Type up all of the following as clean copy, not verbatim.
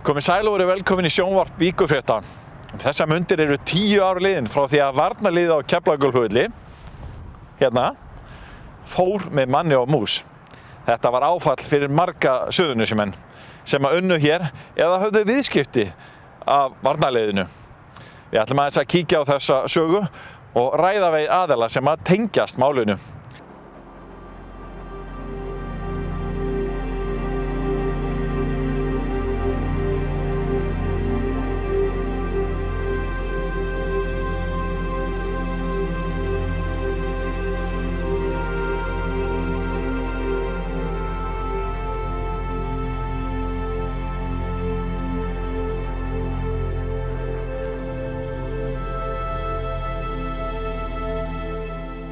Komið sæl og verið velkomin í sjónvarp Víkurfrétta. Þessar mundir eru 10 ár liðin frá því að varnarliðið á Keflavíkurflugvelli hérna fór með manni og mús. Þetta var áfall fyrir marga Suðurnesjamenn sem að unnu hér eða höfðu viðskipti af varnarliðinu. Við ætlum aðeins að kíkja á þessa sögu og ræða við aðila sem að tengjast málinu.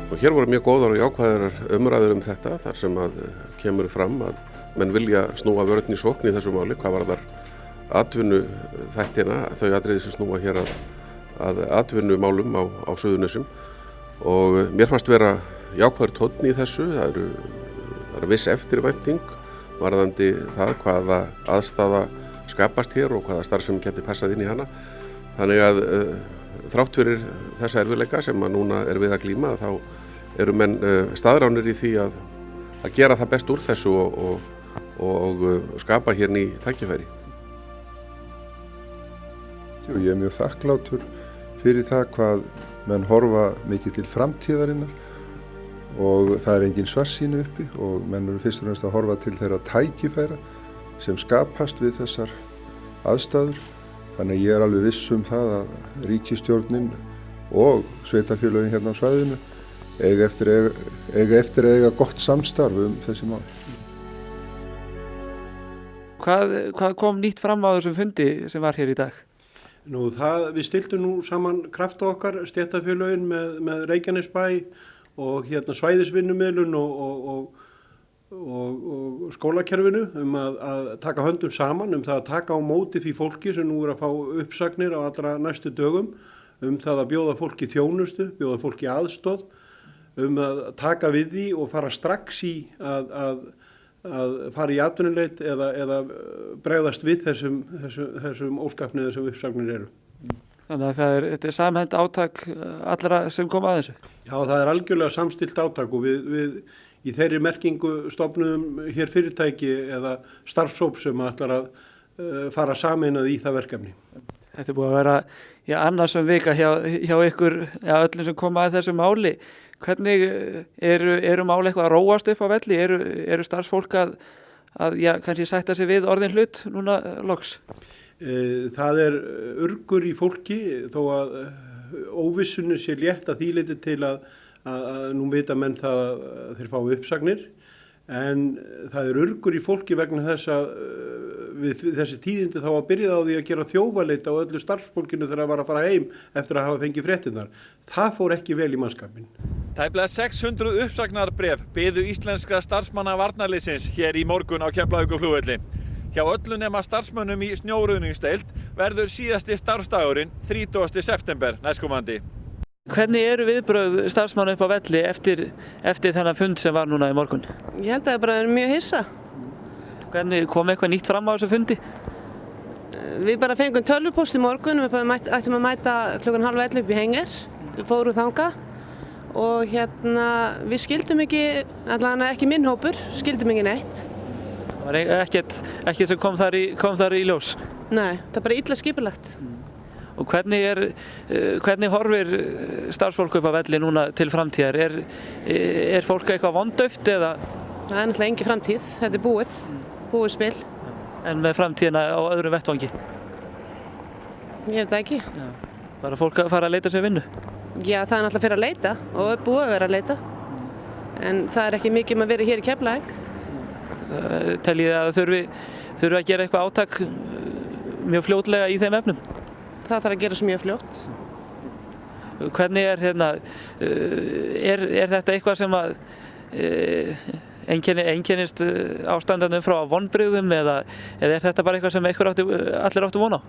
Og hér voru mjög góðar og jákvæðar umræður þetta þar sem að kemur fram að menn vilja snúa vörn í sókn í þessu máli, hvað varðar atvinnuþættina, þau atriði sem snúa hér að atvinnumálum á Suðurnesjum og mér fannst vera jákvæður tónn í þessu, það er viss eftirvænting varðandi það hvaða aðstaða skapast hér og hvaða starfsemi geti passað inn í hana, þannig að þrátt fyrir þessa erfiðleika sem að núna er við að glíma þá eru menn staðránir í því að gera það best úr þessu og skapa hér ný tækifæri. Ég er mjög þakklátur fyrir það hvað menn horfa mikið til framtíðarinnar og það er engin svartsýni uppi og menn eru fyrst og fremst að horfa til þeirra tækifæra sem skapast við þessar aðstæður. Þannig ég er alveg viss það að ríkisstjórnin og sveitarfélögin hérna á svæðinu eiga eftir að eiga gott samstarf þessi mál. Hvað kom nýtt fram á þessum fundi sem var hér í dag? Við stiltum nú saman krafta okkar, stéttarfélögin með Reykjanesbæ og svæðisvinnumiðlun og skólakerfinu að taka höndum saman það að taka á móti því fólki sem nú er að fá uppsagnir á allra næstu dögum það að bjóða fólki þjónustu, bjóða fólki aðstoð að taka við því og fara strax í að fara í atvinnuleit eða bregðast við þessum óskapniði sem uppsagnir eru. Þannig að þetta er samhent átak allra sem kom að þessu? Já, það er algjörlega samstillt átak og við í þeirri merkingu stofnum hér fyrirtæki eða starfshóp sem ætlar að fara sameinað í það verkefni. Þetta er búið að vera annars vika hjá ykkur, öllum sem koma að þessu máli. Hvernig eru máli eitthvað að róast upp á velli? Eru starfsfólk að kannski sætta sig við orðin hlut núna loks? Það er urgur í fólki þó að óvissunni sé létt að því leyti til að nú vita menn það að þeir fá uppsagnir en það er urgur í fólki vegna þess að við þessi tíðindi þá að byrja á því að gera þjófaleit á öllu starfsfólkinu þegar það var að fara heim eftir að hafa fengið fréttirnar. Það fór ekki vel í mannskapinn. Tæplega 600 uppsagnarbréf biðu íslenskra starfsmanna varnarliðsins hér í morgun á Keflavíkurflugvelli. Hjá öllu nema starfsmönnum í snjóruðningsdeild verður síðasti starfsdagurinn 30. september næstkomandi. Hvernig eru viðbrögð starfsmanna upp á velli eftir þennan fund sem var núna í morgun? Ég held að það bara er mjög hissa. Hvernig kom eitthvað nýtt fram á þessu fundi? Við bara fengum tölvupóst í morgun, við ættum að mæta 10:30 upp í Henger. Við fórum þangað og við skildum allavega ekki minn hópur, skildum ekki neitt. Það var ekkert sem kom þar í ljós? Nei, það er bara illa skipulagt. Og hvernig horfir starfsfólk upp á velli núna til framtíðar? Er fólk eitthvað vondauft eða? Það er náttúrulega engin framtíð, þetta er búið spil. En með framtíðina á öðrum vettvangi? Ég veit það ekki. Já. Bara fólk að fara að leita sér vinnu? Já, það er náttúrulega fyrir að leita og er búið að vera að leita. En það er ekki mikið að vera hér í Keflavík. Teljið að þurfi að gera eitthvað átak mjög fljótlega í þeim efnum? Það þarf að gera svo mjög fljótt. Hvernig er þetta eitthvað sem að einkennist ástandanum frá vonbrigðum eða er þetta bara eitthvað sem allir áttu von á?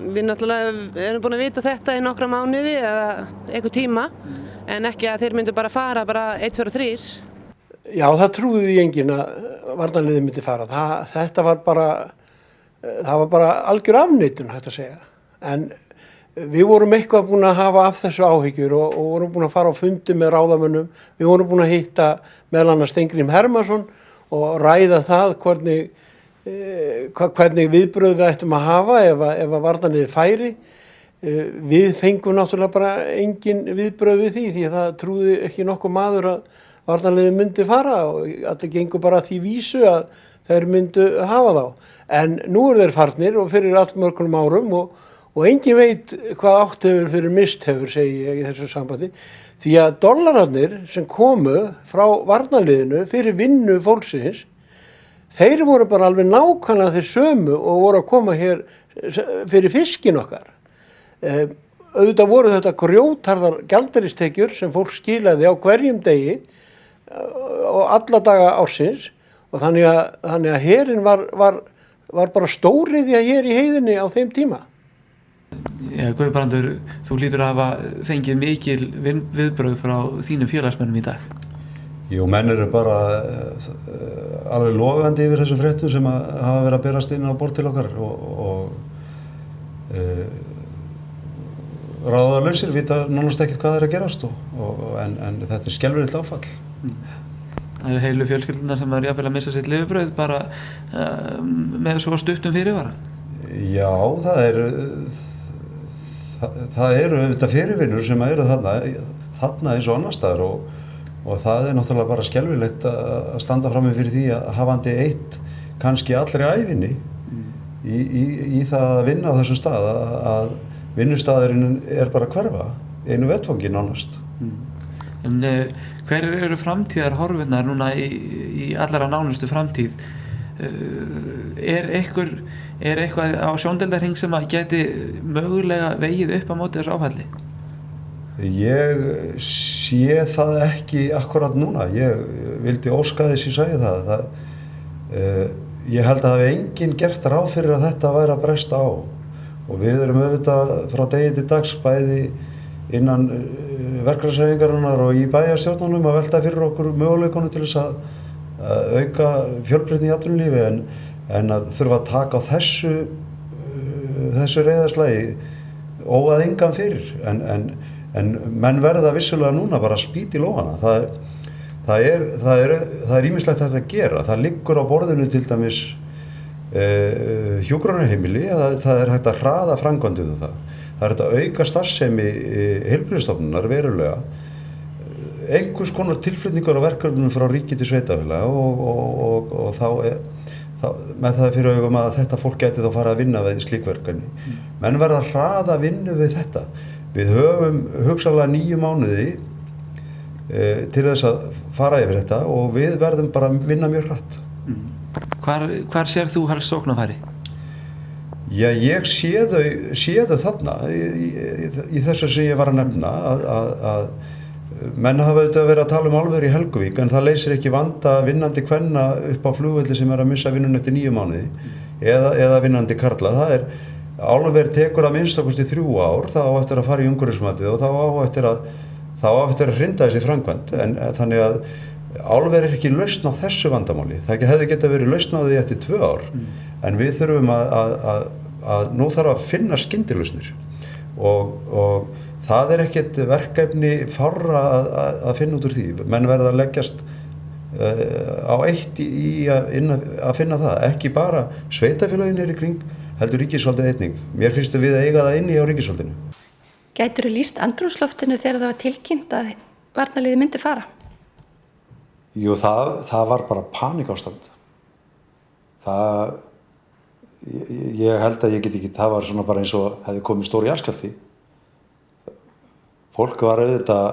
Við náttúrulega erum búin að vita þetta í nokkra mánuði eða einhver tíma en ekki að þeir myndu bara fara 1, 2 og 3. Já, það trúði því enginn að varnarliðið myndi fara. Þetta var bara það var bara algjör afneitun hægt að segja. En við vorum eitthvað búin að hafa af þessu áhyggjur og vorum búin að fara á fundi með ráðamönnum. Við vorum búin að hitta meðal annars Steingrim Hermannsson og ræða það hvernig viðbrögð við ættum að hafa ef að varnarliðið færi. Við fengum náttúrulega bara engin viðbrögð við því að það trúði ekki nokkuð maður að varnarliðið myndi fara og allir gengur bara því vísu að þeir myndu hafa þá. En nú eru þeir farnir og fyrir allmörgum árum og engin veit hvað átt hefur fyrir mist hefur, segi ég í þessu sambandi. Því að dollararnir sem komu frá varnarliðinu fyrir vinnu fólksins, þeir voru bara alveg nákvæmlega þeir sömu og voru að koma hér fyrir fiskin okkar. Auðvitað voru þetta grjótharðar gjaldeyristekjur sem fólk skilaði á hverjum degi og alla daga ársins og þannig að herinn var bara stóriðja hér í heiðinni á þeim tíma. Já, Guðbrandur, þú hlýtur að hafa fengið mikil viðbrögð frá þínum félagsmönnum í dag. Jú, menn eru bara alveg logandi yfir þessum fréttum sem hafa verið að berast inn á borð til okkar og ráðalausir vita nánast ekkert hvað er að gerast en þetta er skelfilegt áfall. Það eru heilu fjölskyldunar sem eru jafnvel að missa sitt lifibrauð bara með svo stuttum fyrirvara. Já, það eru auðvitað fyrirvinnur sem eru þarna eins og annars staðar og það er náttúrulega bara skelfilegt að standa frammi fyrir því að hafandi eitt kannski allri ævinni í það að vinna á þessum stað að vinnustaðurinn er bara hverfa einu vettfangi nánast. En hver eru framtíðar horfurnar núna í allra nánustu framtíð? Er eitthvað á sjóndeildarhring sem að geti mögulega vegið upp á móti þessu áfalli? Ég sé það ekki akkurat núna. Ég vildi óska þess ég segi það. Ég held að hafi enginn gert ráð fyrir að þetta væri að bresta á og við erum auðvitað frá degi til dags bæði innan verkefnishreyfingarinnar og í bæjarstjórnunum að velta fyrir okkur möguleikunum til þess að auka fjölbreytni í atvinnulífi en að þurfa að taka á þessu reiðarslagi óað engan fyrir en menn verða vissulega núna bara að spýta í lófana. Það er ýmislegt hægt að gera. Það liggur á borðinu til dæmis hjúkrunarheimili, það er hægt að hraða framkvæmdum það. Það er hægt að auka starfsemi heilbrigðisstofnunar verulega. Einhvers konar tilflutningur á verkefnum frá ríki til sveitarfélaga og þá með það fyrir augum að þetta fólk gæti þá fara að vinna við slík verkefni. Menn verða að hraða vinnu við þetta. Við höfum hugsanlega 9 mánuði til þess að fara yfir þetta og við verðum bara að vinna mjög hratt. Hvar sér þú helst sóknarfæri? Já, ég sé þau þarna í þessu sem ég var að nefna að menn hafa auðvitað verið að tala um álver í Helguvík en það leysir ekki vanda vinnandi kvenna upp á flugvelli sem er að missa vinnun eftir 9 mánuði eða vinnandi karla. Það er álver tekur að minnstakosti 3 ár, það á eftir að fara í umhverfismatið og þá á eftir að hrinda þessi framkvæmd en þannig að álver er ekki lausn á þessu vandamáli. Það hefði getað verið lausn á því eftir 2 ár en við þurfum að nú þarf að finna skyndilausnir og það er ekkert verkefni fárra að finna út úr því. Menn verða að leggjast á eitt í að finna það. Ekki bara sveitarfélögin í kring, heldur ríkisvaldið einnig. Mér finnst við að eiga það inni á ríkisvaldinu. Gætirðu lýst andrúmsloftinu þegar það var tilkynnt að varnarliðið myndi fara? Jú, það var bara paníkástand. Ég held að ég get ekki, það var svona bara eins og hefði komið stór jarðskjálfti. Fólk var auðvitað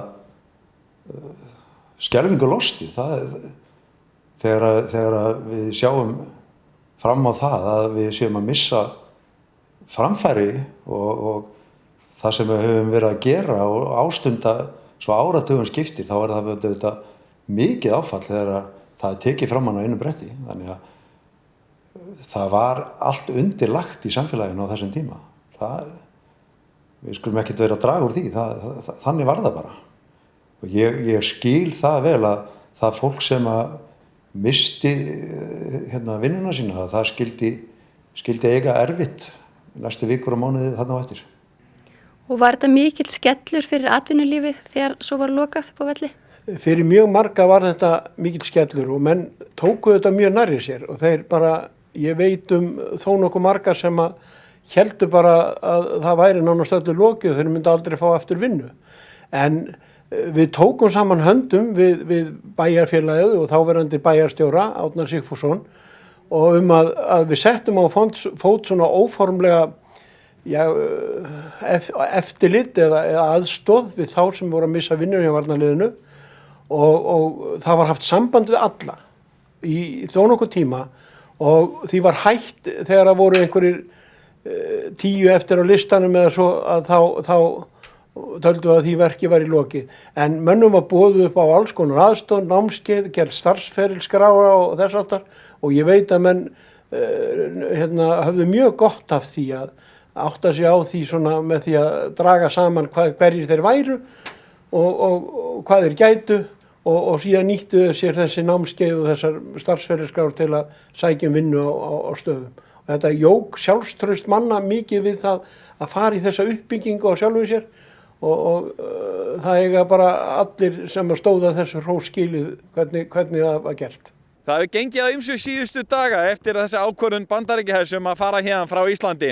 skelfingu lostið. Þegar við sjáum fram á það að við séum að missa framfæri og það sem við höfum verið að gera og ástunda svo áratugum skiptir, þá er það auðvitað mikið áfall þegar það er tekið fram hann á einu bretti. Þannig að það var allt undirlagt í samfélaginu á þessum tíma. Við skulum ekkert vera að draga úr því, þannig var það bara. Og ég skil það vel að það fólk sem að misti vinnuna sína, það skildi skildi eiga erfitt næstu vikur og mánuði þarna á eftir. Og var þetta mikill skellur fyrir atvinnulífið þegar svo var lokað upp á velli? Fyrir mjög marga var þetta mikill skellur og menn tóku þetta mjög nærri sér og þeir bara, ég veit þó nokkuð margar sem að héldu bara að það væri nánast öllu lokið og þeir myndi aldrei fá aftur vinnu. En við tókum saman höndum við bæjarfélagið og þáverandi bæjarstjóra, Árna Sigfússon, og að við settum á fót svona óformlega eftirlit eða aðstoð við þá sem voru að missa vinnur hjá varnarliðinu og það var haft samband við alla í þó nokkuð tíma og því var hætt þegar það voru einhverjir 10 eftir á listanum eða svo að þá töldu að því verki var í lokið. En mönnum var boðið upp á alls konar aðstoð, námskeið, gerð starfsferilskráa og þess aftar og ég veit að menn höfðu mjög gott af því að átta sig á því svona með því að draga saman hverjir þeir væru og hvað þeir gætu og síðan nýttu sér þessi námskeið og þessar starfsferilskrár til að sækja vinnu á stöðum. Og þetta jók sjálfstraust manna mikið við það að fara í þessa uppbyggingu á sjálfu sér og það eiga bara allir sem að stóða þessu hrós skilið hvernig það var gert. Það hefur gengið á ýmsu síðustu daga eftir þessi ákvörðun Bandaríkjahers að fara hérna frá Íslandi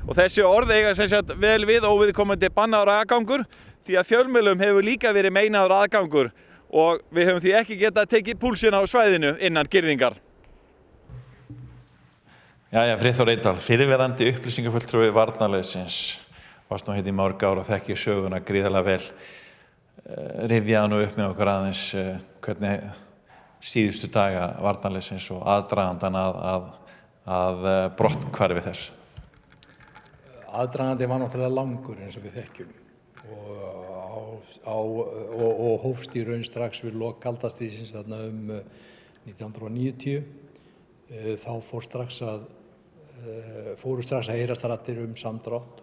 og þessi orð eiga sem sagt vel við óviðkomandi bannaður aðgangur því að fjölmiðlum hefur líka verið meinaður aðgangur og við höfum því ekki getað tekið púlsinn á svæðinu innan girðingar. Jæja, Friðþór Eydal, fyrirverandi upplýsingafulltrúi varnarliðsins, varst nú hérna í mörg ár og þekkir söguna gríðarlega vel. Rifjaðu nú upp með okkur aðeins hvernig síðustu daga varnarliðsins og aðdragandan að brotthvarfi þess. Aðdragandi var náttúrulega langur eins og við þekkjum og hófst í raun strax við lok kalda stríðsins þarna 1990. Þá fóru strax að heyrast raddir samdrátt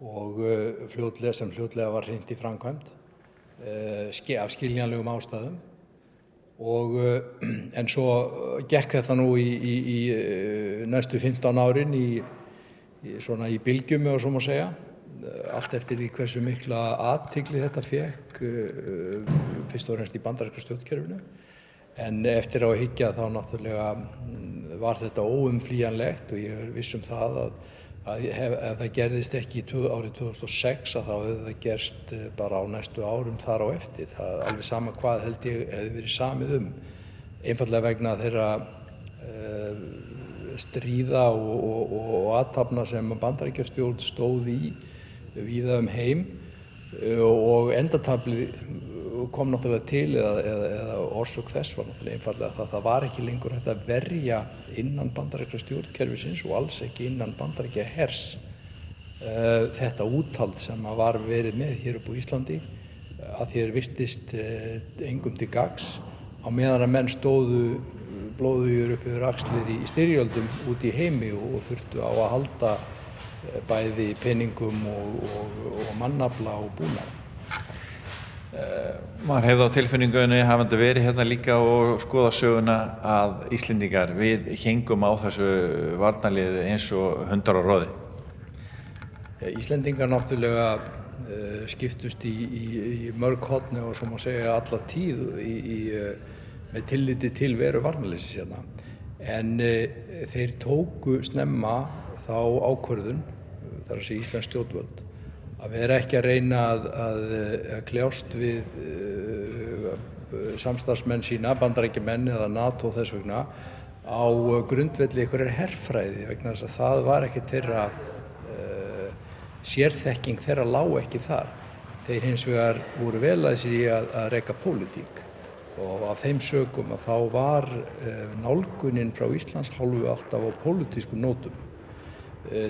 og fljótlega var hrint í framkvæmd af skiljanlegum ástæðum. En svo gekk þetta nú í næstu 15 árin í bylgjum og svo má segja, allt eftir því hversu mikla athygli þetta fékk, fyrst og fremst í bandaríska stjórnkerfinu. En eftir á að hyggja þá náttúrulega var þetta óumflýjanlegt og ég er viss það að ef það gerðist ekki árið 2006 þá hefði það gerst bara á næstu árum þar á eftir. Það er alveg sama hvað held ég hefði verið samið einfallega vegna þeirra stríða og athafna sem Bandaríkjastjórn stóð í víða heim og endataflið kom náttúrulega til eða orsök þess var náttúrulega einfallega það var ekki lengur hægt að verja innan bandaríska stjórnkerfisins og alls ekki innan Bandaríkjahers þetta úthald sem var verið með hér upp á Íslandi að þér virtist engum til gagns á meðan að menn stóðu blóðugir upp yfir axlir í styrjöldum út í heimi og þurftu á að halda bæði peningum og mannafla og búnað. Maður hefði á tilfinningunni hafandi verið hérna líka og skoða söguna að Íslendingar við hengum á þessu varnarliði eins og hundar á roði. Íslendingar náttúrulega skiptust í mörg horn og svo má segja alla tíð með tilliti til veru varnarliðsins hérna. En þeir tóku snemma þá ákvörðun, þar að segja íslensk stjórnvöld, að vera ekki að reyna að kljást við samstarfsmenn sína, Bandaríkjamenn eða NATO þess vegna, á grundvelli einhverjar herfræði vegna þess að það var ekki þeirra sérþekking þeirra lá ekki þar. Þeir hins vegar voru vel að sér í að reka pólitík og af þeim sökum að þá var nálgunin frá Íslands hálfu alltaf á pólitískum nótum.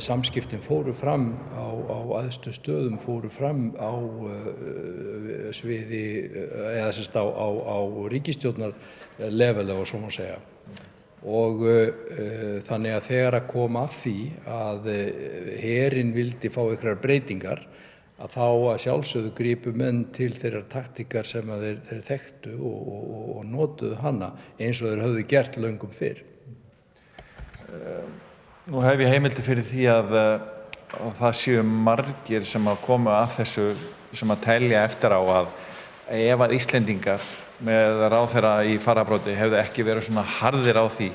Samskiptin fóru fram á æðstu stöðum, fóru fram á sviði eða semst á ríkisstjórnarlevel og svo má segja. Og þannig að þegar að koma að því að herinn vildi fá einhverjar breytingar að þá að sjálfsögðu gripu menn til þeirrar taktíkar sem að þeir þekktu og notuðu hana eins og þeir höfðu gert löngum fyrr. Nú hef ég heimildi fyrir því að það séu margir sem að koma að þessu, sem að telja eftir á að ef að Íslendingar með ráðherra í fararbróti hefðu ekki verið svona harðir á því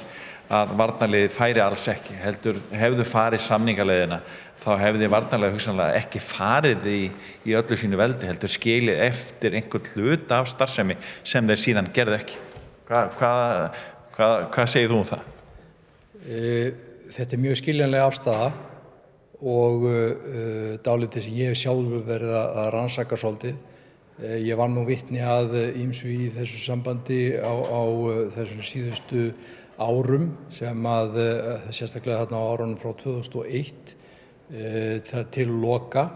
að varnarliðið færi alls ekki, heldur hefðu farið samningaleiðina, þá hefði varnarliðið hugsanlega ekki farið í öllu sínu veldi, heldur skilið eftir einhvern hlut af starfsemi sem þeir síðan gerðu ekki. Hvað segir þú um það? Þetta mjög skiljanlega afstaða og dálítið sem ég hef sjálfur verið að rannsaka svolítið. Ég var nú vitni að ýmsu í þessu sambandi á þessum síðustu árum sem að sérstaklega þarna á árunum frá 2001 til loka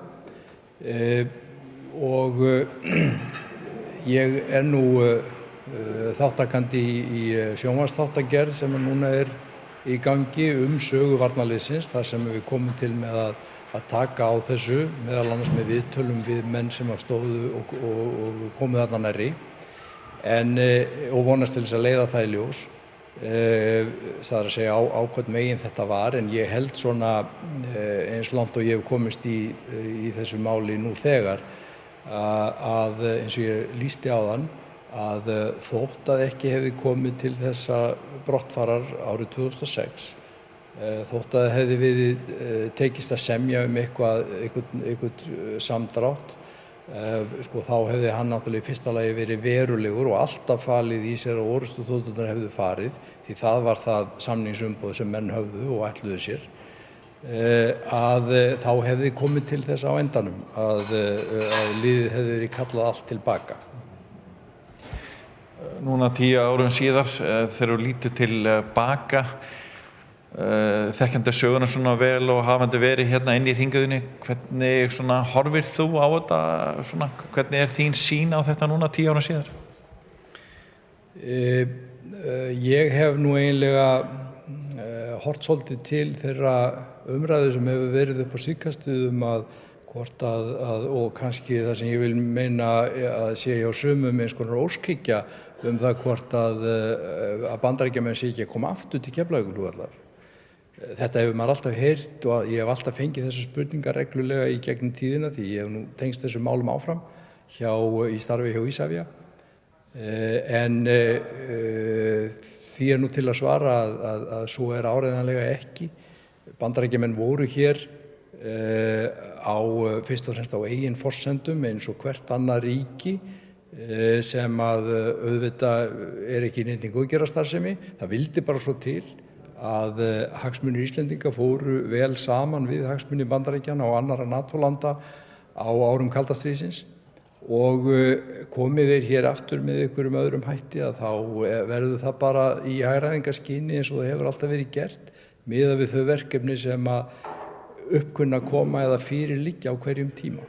og ég nú þáttakandi í sjónvarpsþáttagerð sem núna í gangi sögu varnarliðsins þar sem við komum til með að taka á þessu, meðal annars með viðtölum við menn sem stóðu og komu þarna nærri og vonast til þess að leiða það í ljós. Það að segja á hvern megin þetta var, en ég held svona eins langt og ég hef komist í þessu máli nú þegar að eins og ég lýsti áðan að þótt að ekki hefði komið til þessa brottfarar árið 2006, þótt að hefði verið tekist að semja einhvern samdrátt, þá hefði hann náttúrulega í fyrsta lagi verið verulegur og alltaf falið í sér að orrustuþoturnar hefðu farið, því það var það samningsumboð sem menn höfðu og ætluðu sér, að þá hefði komið til þess á endanum að liðið hefði verið kallað allt tilbaka. Núna 10 árum síðar, þegar þú lítur til baka, þekkjandi söguna svona vel og hafandi verið hérna inn í hringiðunni, hvernig svona horfir þú á þetta, svona, hvernig þín sýn á þetta núna 10 árum síðar? Ég hef nú eiginlega hort svolítið til þeirra umræðu sem hefur verið upp á síðkastið að hvort og kannski það sem ég vil meina að sé hjá sumum eins konar óskhyggja það hvort að Bandaríkjamenn sé ekki að koma aftur til Keflavíkurflugvallar. Þetta hefur maður alltaf heyrt og ég hef alltaf fengið þessar spurningar reglulega í gegnum tíðina því ég hef nú tengst þessum málum áfram í starfi hjá Isavia. En því nú til að svara að svo áreiðanlega ekki. Bandaríkjamenn voru hér fyrst og fremst á eigin forsendum eins og hvert annað ríki sem að auðvitað ekki neitt góðgerðarstarfsemi. Það vildi bara svo til að hagsmunir Íslendinga fóru vel saman við hagsmunir Bandaríkjanna og annarra NATO-landa á árum kalda stríðsins og komið þeir hér aftur með einhverjum öðrum hætti að þá verður það bara í hagræðingarskyni eins og það hefur alltaf verið gert miðað við þau verkefni sem að uppkunna koma eða fyrir liggja á hverjum tíma.